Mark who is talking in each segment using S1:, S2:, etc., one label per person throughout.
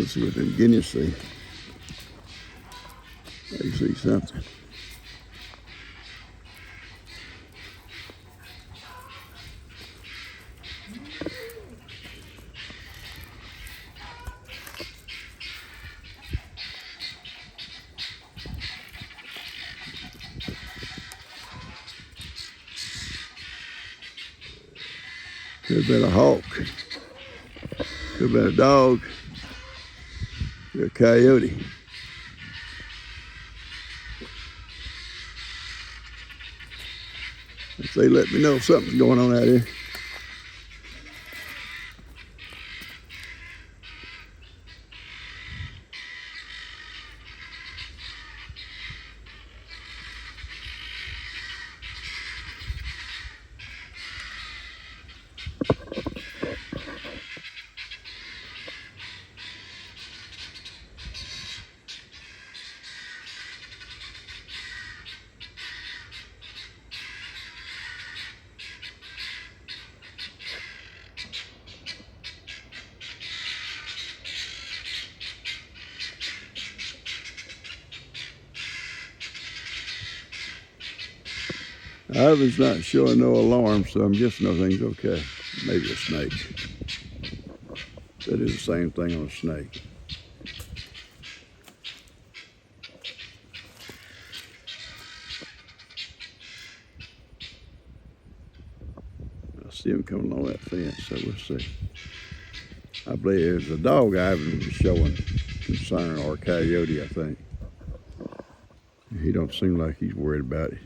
S1: Let's see what them guineas see. They see something. Could have been a hawk. Could have been a dog. Or a coyote. If they let me know if something's going on out here. Ivan's not showing no alarm, so I'm guessing everything's okay. Maybe a snake. That is the same thing on a snake. I see him coming along that fence, so we'll see. I believe it was a dog Ivan was showing concern, or a coyote, I think. He don't seem like he's worried about it.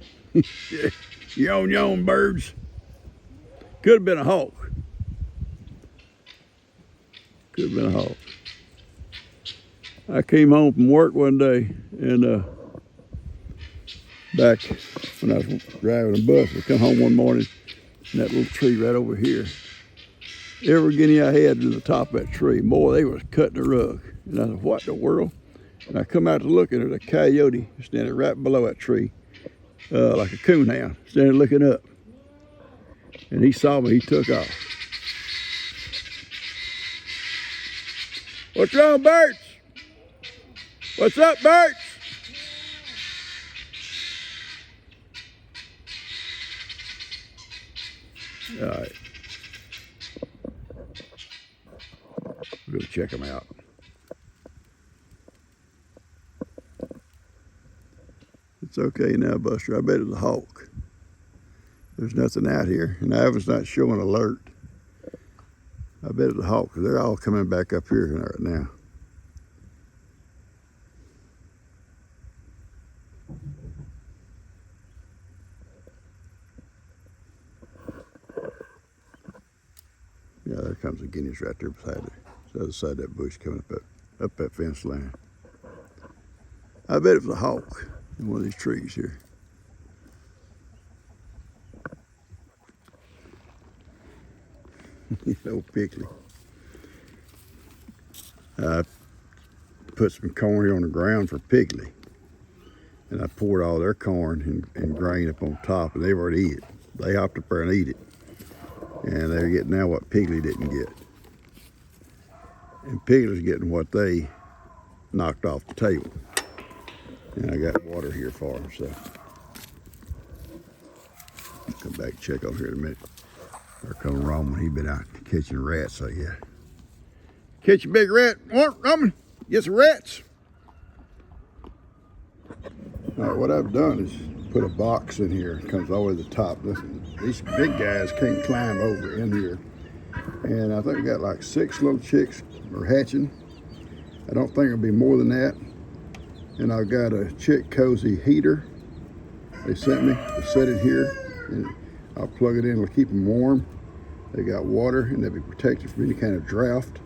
S1: Yawn, yawn, birds. Could have been a hawk. Could have been a hawk. I came home from work one day, and back when I was driving a bus, I come home one morning, and that little tree right over here. Every guinea I had to the top of that tree, boy, they was cutting the rug. And I said, what in the world? And I come out to look at it, a coyote standing right below that tree, like a coonhound, standing looking up. And he saw me, he took off. What's wrong, Birch? What's up, Birch? All right. We'll go check him out. It's okay now, Buster. I bet it's a hawk. There's nothing out here, and Ivan's not showing alert. I bet it's a hawk, because they're all coming back up here right now. Yeah, there comes the guineas right there beside it. The other side of that bush coming up that fence line. I bet it was a hawk in one of these trees here. You know, Pickley. I put some corn here on the ground for Pickley, and I poured all their corn and grain up on top, and they've already eat it. They hopped up there and eat it, and they're getting now what Pickley didn't get. And Pickley's getting what they knocked off the table. And I got water here for them, so I'll come back and check over here in a minute. There come Roman, he been out catching rats, I guess. Catch a big rat, Roman, get some rats. All right, what I've done is put a box in here, it comes all the way to the top. These big guys can't climb over in here. And I think we got like 6 little chicks are hatching. I don't think it'll be more than that. And I've got a chick cozy heater they sent me to set it here, and I'll plug it in, it'll keep them warm. They got water, and they'll be protected from any kind of drought.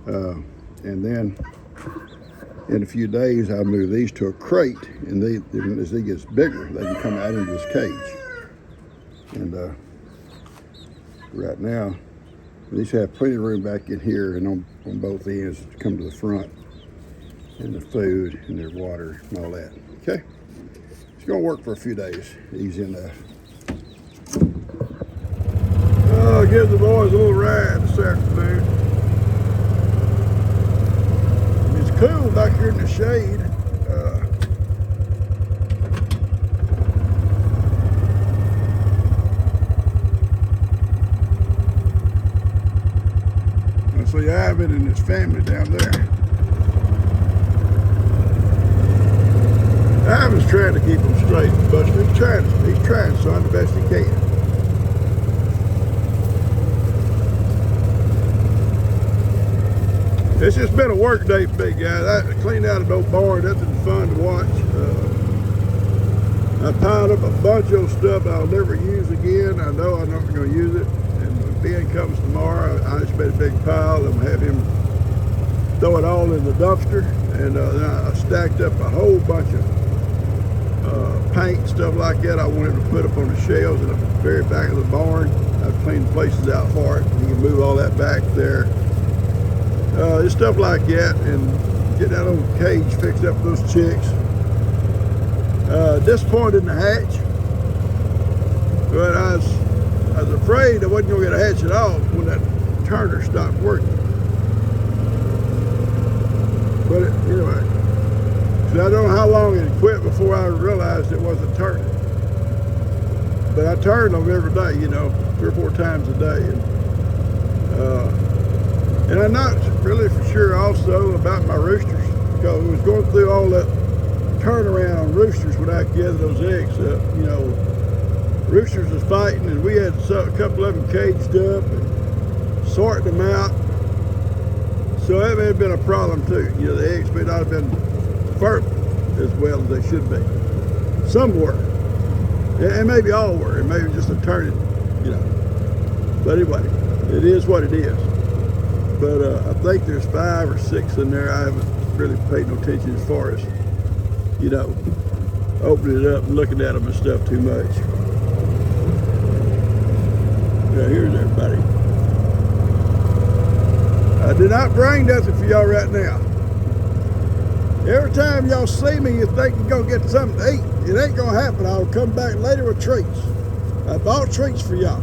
S1: And then in a few days, I'll move these to a crate, and as they get bigger, they can come out into this cage. And right now, these have plenty of room back in here and on both ends to come to the front, and the food and their water and all that. Okay, it's gonna work for a few days, easy enough. Oh, give the boys a little ride this afternoon. cool back here in the shade. So Ivan and his family down there. Ivan's trying to keep them straight, Buster. He's trying, son, the best he can. It's just been a work day for big guys. I cleaned out an old barn. That's been fun to watch. I piled up a bunch of stuff I'll never use again. I know I'm not going to use it. Ben comes tomorrow, I just made a big pile and have him throw it all in the dumpster. And then I stacked up a whole bunch of paint, stuff like that I wanted to put up on the shelves in the very back of the barn. I've cleaned places out for it. You can move all that back there. Just stuff like that, and get that old cage fixed up for those chicks. Disappointed in the hatch, but I was afraid I wasn't going to get a hatch at all when that turner stopped working. But anyway, so I don't know how long it quit before I realized it wasn't turning. But I turned them every day, 3 or 4 times a day. And I'm not really for sure also about my roosters, because we was going through all that turnaround on roosters when I gathered those eggs up. Roosters was fighting, and we had a couple of them caged up and sorting them out. So that may have been a problem too. The eggs may not have been fertile as well as they should be. Some were, and maybe all were, and maybe just a turning, But anyway, it is what it is. But I think there's 5 or 6 in there. I haven't really paid no attention as far as, opening it up and looking at them and stuff too much. Yeah, here's everybody. I did not bring nothing for y'all right now. Every time y'all see me, you think you're going to get something to eat. It ain't going to happen. I'll come back later with treats. I bought treats for y'all.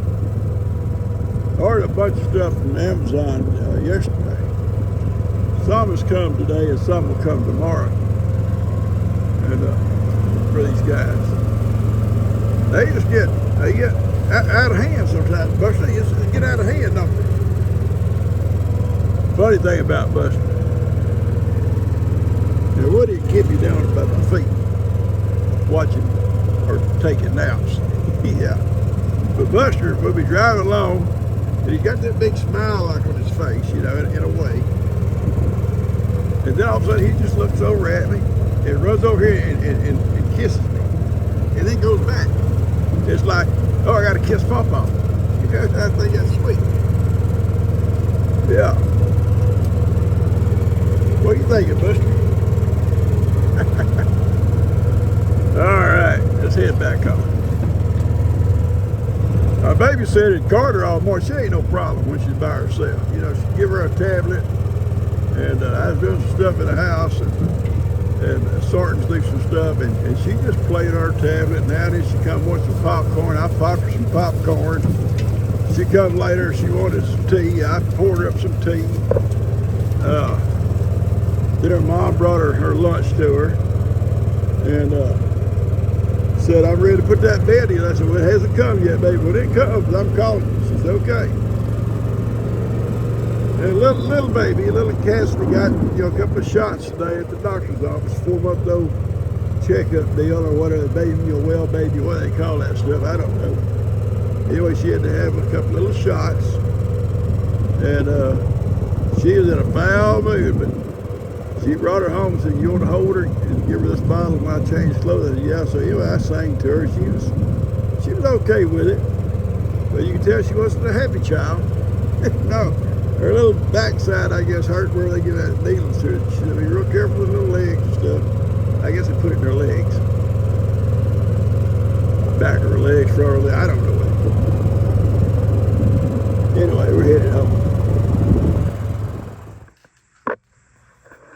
S1: Ordered a bunch of stuff from Amazon yesterday. Some has come today and some will come tomorrow. And for these guys. They get out of hand sometimes, Buster. They just get out of hand, don't they? Funny thing about Buster. Woody and Kippy down about my feet, watching or taking naps. Yeah. But Buster will be driving along, and he got that big smile like on his face, in a way. And then all of a sudden he just looks over at me and runs over here and kisses me. And then goes back. It's like, oh, I got to kiss Papa. I think that's sweet. Yeah. What are you thinking, Buster? All right, let's head back home. I babysitted Carter all morning. She ain't no problem when she's by herself. She give her a tablet, and I was doing some stuff in the house and sorting through some stuff, and she just played on her tablet. Now and then she come want some popcorn. I popped her some popcorn. She come later. She wanted some tea. I poured her up some tea. Then her mom brought her lunch to her, and said, I'm ready to put that bed in. I said, well, it hasn't come yet, baby. When it comes, I'm calling you. She said, okay. And little baby, little Cassidy got a couple of shots today at the doctor's office, 4-month-old checkup deal or whatever, baby, well baby, what they call that stuff, I don't know. Anyway, she had to have a couple little shots, and she was in a foul mood, but she brought her home and said, you want to hold her and give her this bottle of my changed clothing? Yeah, so anyway, I sang to her. She was okay with it, but you can tell she wasn't a happy child. No, her little backside, I guess, hurt where they give that needles to it. She said, be real careful with her little legs and stuff. I guess they put it in her legs. Back of her legs, front of her legs, I don't know what. Anyway, we're headed home.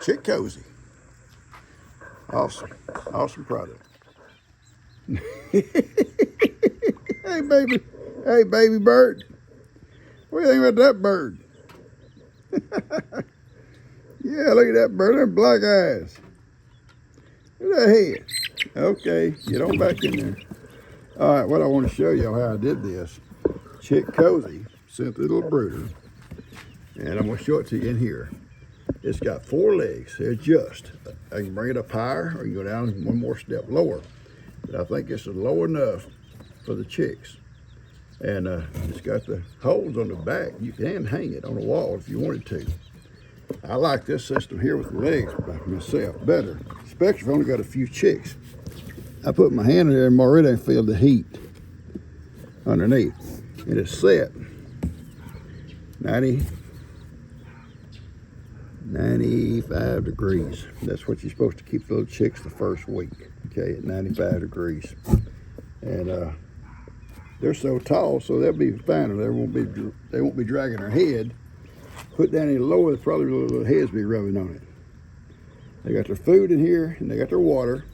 S1: Chick Cozy. Awesome product. Hey baby bird. What do you think about that bird? Yeah, look at that bird. Them black eyes. Look at that head. Okay, get on back in there. All right, what I want to show y'all how I did this. Chick Cozy sent the little brooder, and I'm going to show it to you in here. It's got 4 legs. They're just. I can bring it up higher, or you can go down one more step lower. But I think it's low enough for the chicks. And it's got the holes on the back. You can hang it on the wall if you wanted to. I like this system here with the legs by myself better, especially if I've only got a few chicks. I put my hand in there and already I feel the heat underneath. And it's set 95 degrees. That's what you're supposed to keep those chicks the first week, okay, at 95 degrees. And they're so tall, so they'll be fine. They won't be dragging their head. Put down any lower, probably little heads be rubbing on it. They got their food in here, and they got their water.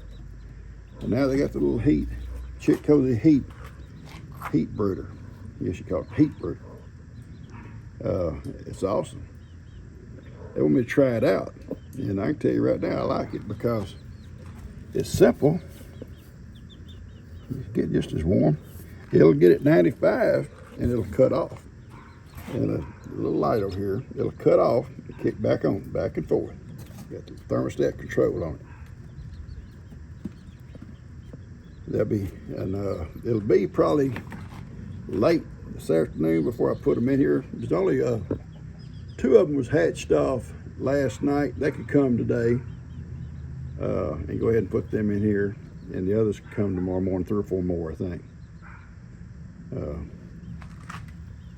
S1: And now they got the little Chick Cozy heat brooder. I guess you call it heat brooder. It's awesome. They want me to try it out. And I can tell you right now, I like it because it's simple. It's getting just as warm. It'll get at 95 and it'll cut off. And a little light over here, it'll cut off and kick back on, back and forth. Got the thermostat control on it. It'll be probably late this afternoon before I put them in here. There's only 2 of them was hatched off last night. They could come today and go ahead and put them in here. And the others could come tomorrow morning, 3 or 4 more, I think.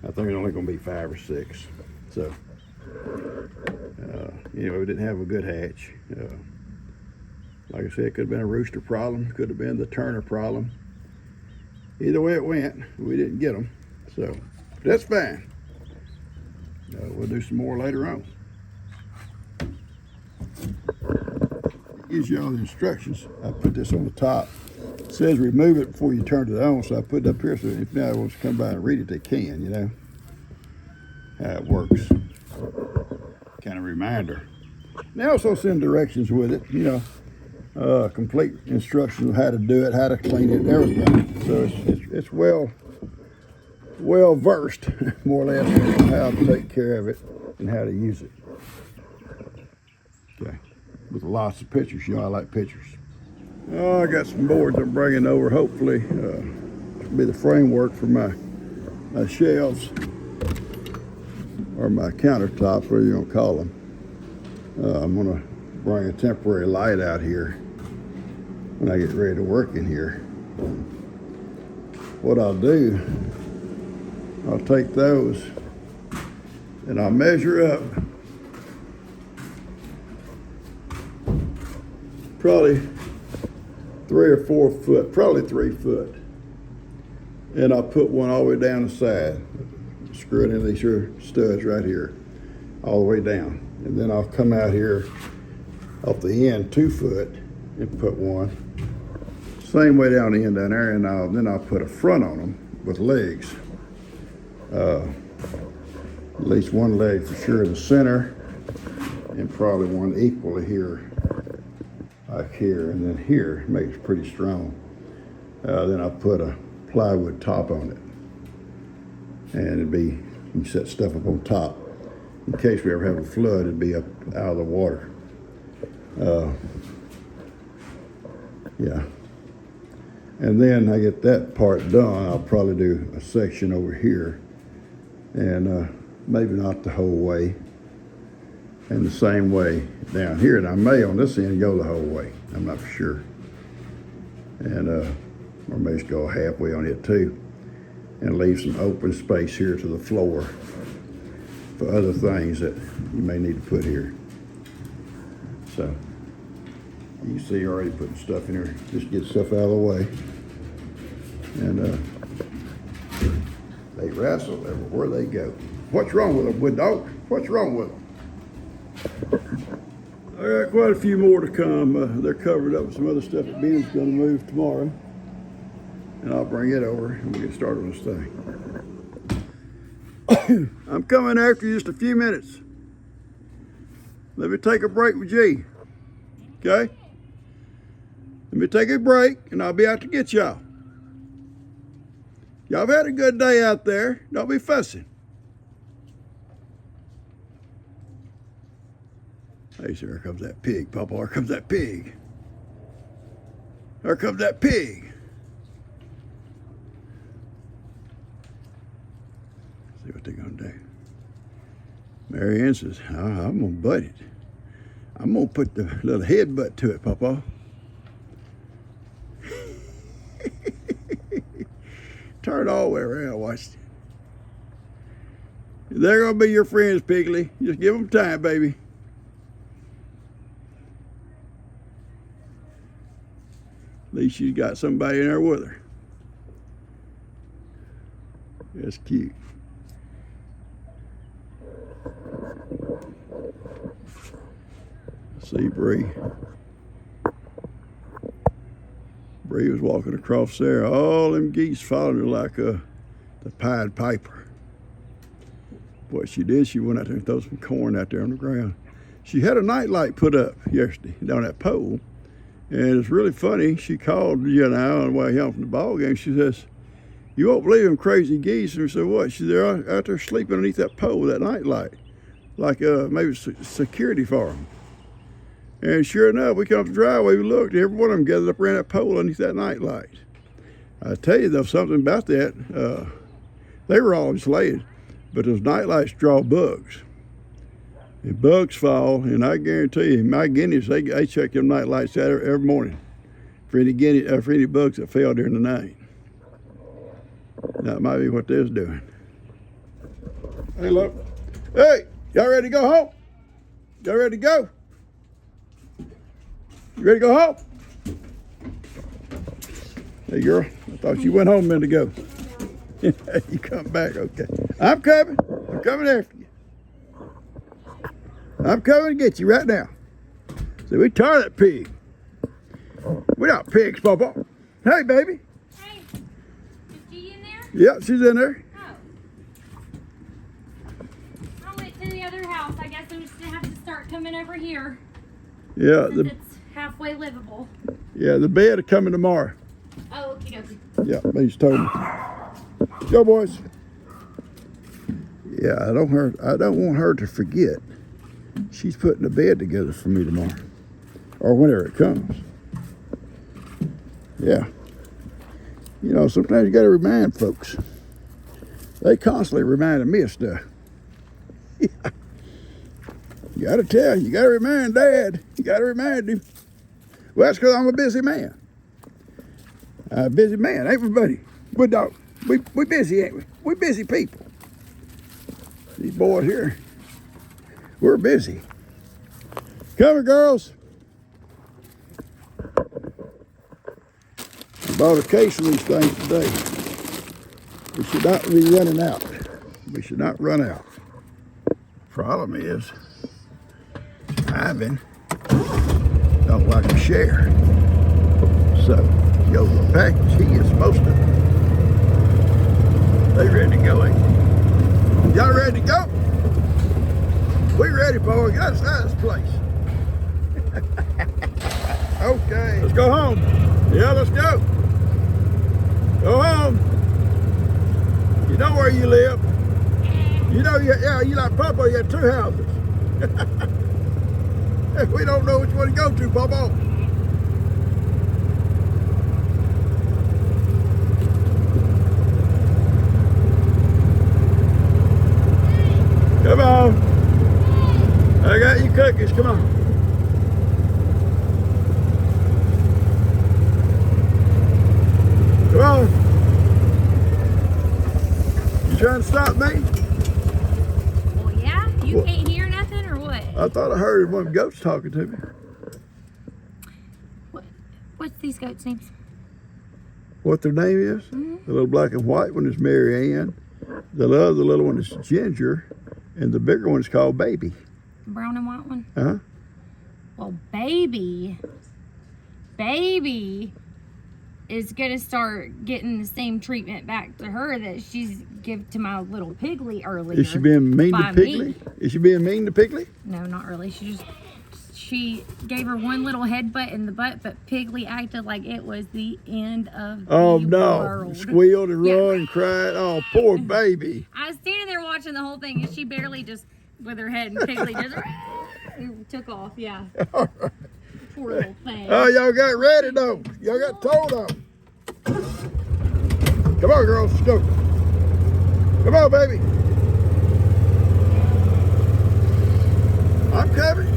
S1: I think it's only going to be 5 or 6. So, we didn't have a good hatch. Like I said, it could have been a rooster problem. Could have been the Turner problem. Either way it went, we didn't get them. So, that's fine. We'll do some more later on. It gives you all the instructions. I put this on the top. It says remove it before you turn it on, so I put it up here so if anybody wants to come by and read it, they can, you know, how it works. Kind of reminder. They also send directions with it, you know, complete instructions of how to do it, how to clean it, and everything. So it's well versed, more or less, on how to take care of it and how to use it. Okay, with lots of pictures. You know, I like pictures. Oh, I got some boards I'm bringing over. Hopefully, it'll be the framework for my shelves or my countertops, whatever you want to call them. I'm gonna bring a temporary light out here when I get ready to work in here. What I'll do, I'll take those and I'll measure up probably 3 or 4 foot, probably 3 foot. And I'll put one all the way down the side, screw it in these here studs right here, all the way down. And then I'll come out here off the end 2 foot and put one. Same way down the end down there, and then I'll put a front on them with legs. At least one leg for sure in the center, and probably one equally here, like here, and then here, makes it pretty strong. Then I'll put a plywood top on it, and you can set stuff up on top. In case we ever have a flood, it'd be up out of the water. Yeah. And then I get that part done, I'll probably do a section over here, and maybe not the whole way, and the same way down here. And I may on this end go the whole way, I'm not for sure. And or may just go halfway on it too, and leave some open space here to the floor for other things that you may need to put here. So you can see already putting stuff in here, just get stuff out of the way. And they wrestle everywhere they go. What's wrong with them, Wood Dog? What's wrong with them? I got quite a few more to come. They're covered up with some other stuff that Ben's gonna move tomorrow. And I'll bring it over and we'll get started on this thing. I'm coming after you just a few minutes. Let me take a break with G. Okay? Let me take a break and I'll be out to get y'all. Y'all have had a good day out there. Don't be fussing. Hey, sir, here comes that pig, Papa. Here comes that pig. Here comes that pig. See what they're gonna do. Mary Ann says, I'm gonna butt it. I'm gonna put the little headbutt to it, Papa. Turn all the way around, watch it. They're gonna be your friends, Piggly. Just give them time, baby. At least she's got somebody in there with her. That's cute. See Bree. Bree was walking across there. All them geese following her like the Pied Piper. What she did, she went out there and threw some corn out there on the ground. She had a night light put up yesterday down that pole. And it's really funny. She called, you know, on the way home from the ball game. She says, "You won't believe them crazy geese." And I said, "What?" She said, "They're out there sleeping underneath that pole with that night light. Like maybe security for them." And sure enough, we come up the driveway, we looked, every one of them gathered up around that pole underneath that night light. I tell you, though, something about that. They were all insulated, but those night lights draw bugs. And bugs fall, and I guarantee you, my guineas, they check them night lights out every morning for any bugs that fell during the night. That might be what they're doing. Hey, look. Hey, y'all ready to go home? Y'all ready to go? You ready to go home? Hey, girl, I thought you went home a minute ago. You come back, okay. I'm coming. I'm coming after you. I'm coming to get you right now. See, we tired of that pig. We're not pigs, Papa. Hey, baby.
S2: Hey, is G in there?
S1: Yeah, she's in there.
S2: Oh. I went to the other house. I guess I'm just gonna have to start coming over here.
S1: Yeah,
S2: Since it's halfway livable.
S1: the bed are coming tomorrow.
S2: Oh, okie dokie.
S1: Yeah, they just told me. Go, boys. Yeah, I don't want her to forget. She's putting the bed together for me tomorrow, or whenever it comes. Yeah. You know, sometimes you got to remind folks. They constantly reminding me of stuff. Yeah. You got to tell. You got to remind Dad. You got to remind him. Well, that's because I'm a busy man. A busy man, ain't we, buddy? We busy, ain't we? We busy people. These boys here, we're busy. Come here, girls. I bought a case of these things today. We should not be running out. We should not run out. Problem is, Ivan don't like to share. So, yo, the package he is supposed to. They ready to go, ain't they? Y'all ready to go? We ready, boy. We got inside this place. Okay. Let's go home. Yeah, let's go. Go home. You know where you live. You know, you like Papa, you got 2 houses. We don't know which one to go to, Papa. Come on. I got you cookies. Come on. Come on. You trying to stop me?
S2: Well, yeah. You can't hear nothing or what?
S1: I thought I heard one of the goats talking to me.
S2: What's these goats' names?
S1: What their name is?
S2: Mm-hmm.
S1: The little black and white one is Mary Ann. The little one is Ginger. And the bigger one is called Baby.
S2: The brown and white one? is gonna start getting the same treatment back to her that she's give to my little Piggly earlier.
S1: Is she being mean to
S2: by
S1: Piggly?
S2: me.
S1: Is she being mean to Piggly?
S2: No, not really. She gave her one little headbutt in the butt, but Piggly acted like it was the end of
S1: Oh
S2: the
S1: no!
S2: world.
S1: Squealed and
S2: Yeah.
S1: run and cried. Oh, poor baby.
S2: I was standing there watching the whole thing, and she barely just with her head, and Piggly just took off. Yeah. Poor little thing.
S1: Oh, y'all got ready though. Y'all got told on. Come on, girls, let's go. Come on, baby. I'm coming.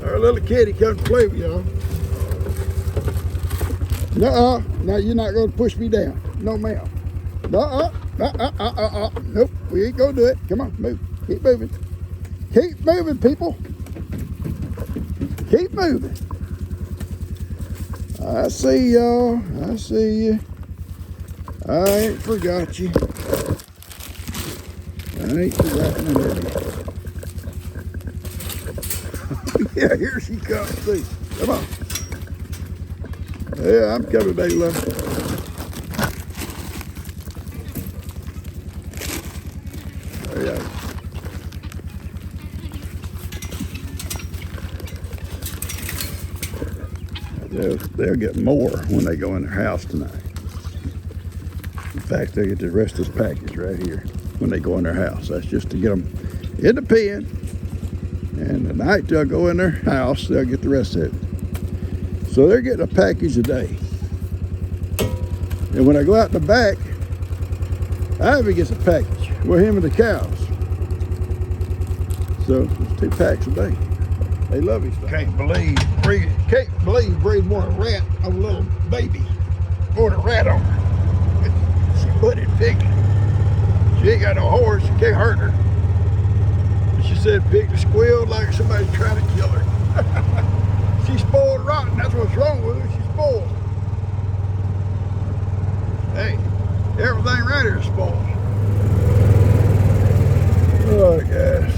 S1: Our little kitty come to play with y'all. Nuh-uh. No, you're not going to push me down. No, ma'am. Nuh-uh. Nope, we ain't going to do it. Come on, move. Keep moving. Keep moving, people. Keep moving. I see y'all. I see you. I ain't forgot you. I ain't forgotten you. Yeah, here she comes, see. Come on. Yeah, I'm coming, baby love. There you go. They'll get more when they go in their house tonight. In fact, they get the rest of this package right here when they go in their house. That's just to get them in the pen. And the night they'll go in their house, they'll get the rest of it. So they're getting a package a day. And when I go out in the back, Ivy gets a package with him and the cows. So it's 2 packs a day. They love each other. Can't believe Breed want a rat on a little baby. Want a rat on her. She butted Piggly. She ain't got no horse, she can't hurt her. She said Piggly squealed like somebody trying to kill her. She's spoiled rotten, that's what's wrong with her, she's spoiled. Hey, everything right here is spoiled. All right, guys.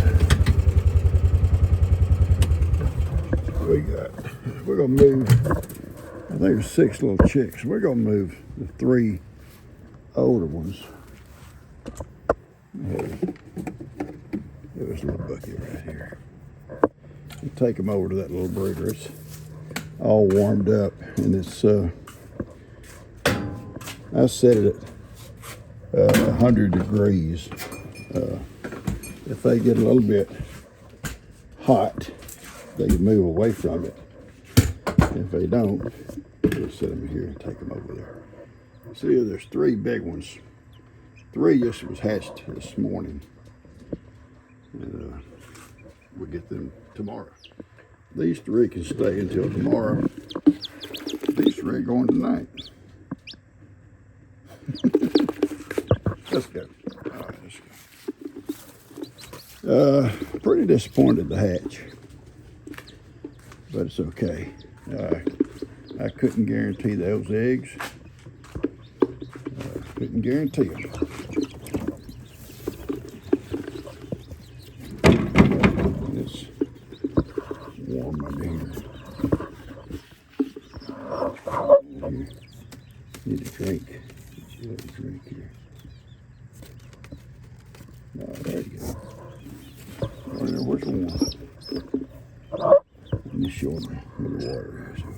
S1: We're gonna move, I think there's 6 little chicks. We're gonna move the 3 older ones. There's a little bucket right here. We'll take them over to that little breeder. It's all warmed up, and it's I set it at 100 degrees. If they get a little bit hot, they can move away from it. If they don't, we'll set them here and take them over there. See, there's 3 big ones. 3 just was hatched this morning. And we'll get them tomorrow. These 3 can stay until tomorrow. These 3 are going tonight. Let's go. All right, let's go. Pretty disappointed to hatch, but it's okay. I couldn't guarantee those eggs. Couldn't guarantee them. It's warm under here. Here. Need a drink. Get you a drink here. No, there you go. Where's the warm? Let me show them where the water is. Okay.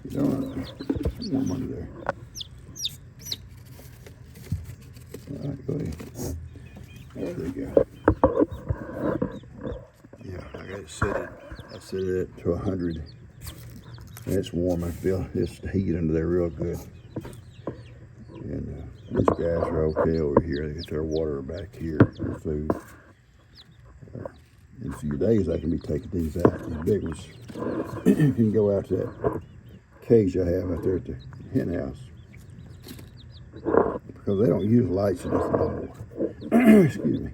S1: You know, warm under there. All right, go ahead. There they go. Yeah, I got it set it. I set it to 100. And it's warm. I feel it's heat under there real good. And these guys are okay over here. They get their water back here and food. In a few days, I can be taking these out. These big ones can go out to that cage I have out there at the hen house. Because they don't use lights and nothing no more. Excuse me.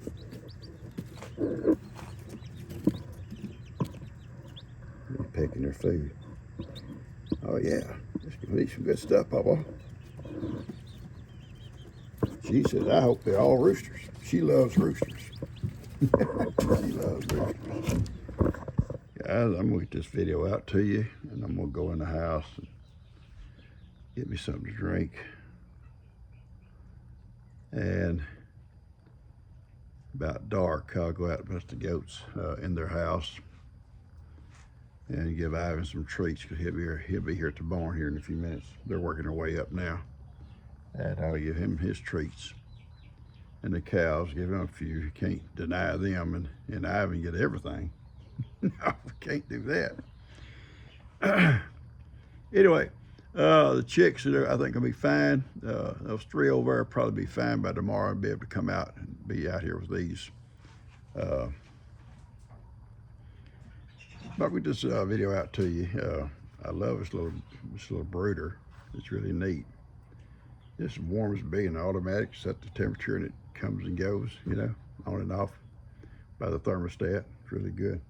S1: They're picking their food. Oh yeah, this can be some good stuff, Papa. She says, I hope they're all roosters. She loves roosters. She loves roosters. Guys, I'm gonna get this video out to you. and I'm gonna go in the house and get me something to drink. And about dark, I'll go out and put the goats in their house and give Ivan some treats because he'll be here at the barn here in a few minutes. They're working their way up now. And I'll give him his treats. And the cows, give him a few. You can't deny them, and Ivan get everything. No, we can't do that. Anyway, the chicks are, I think, gonna be fine. Those 3 over there will probably be fine by tomorrow and be able to come out and be out here with these. But we just video out to you. I love this little brooder. It's really neat. It's warm as being automatic. Set the temperature and it comes and goes, you know, on and off by the thermostat. It's really good.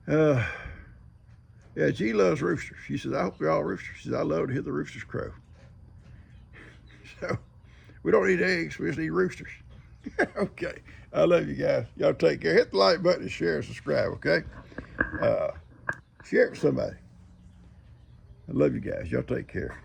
S1: Yeah, G loves roosters. She says, I hope you're all roosters. She says, I love to hear the roosters crow. So we don't need eggs, we just need roosters. Okay, I love you guys. Y'all take care. Hit the like button and share and subscribe, okay? Share it with somebody. I love you guys. Y'all take care.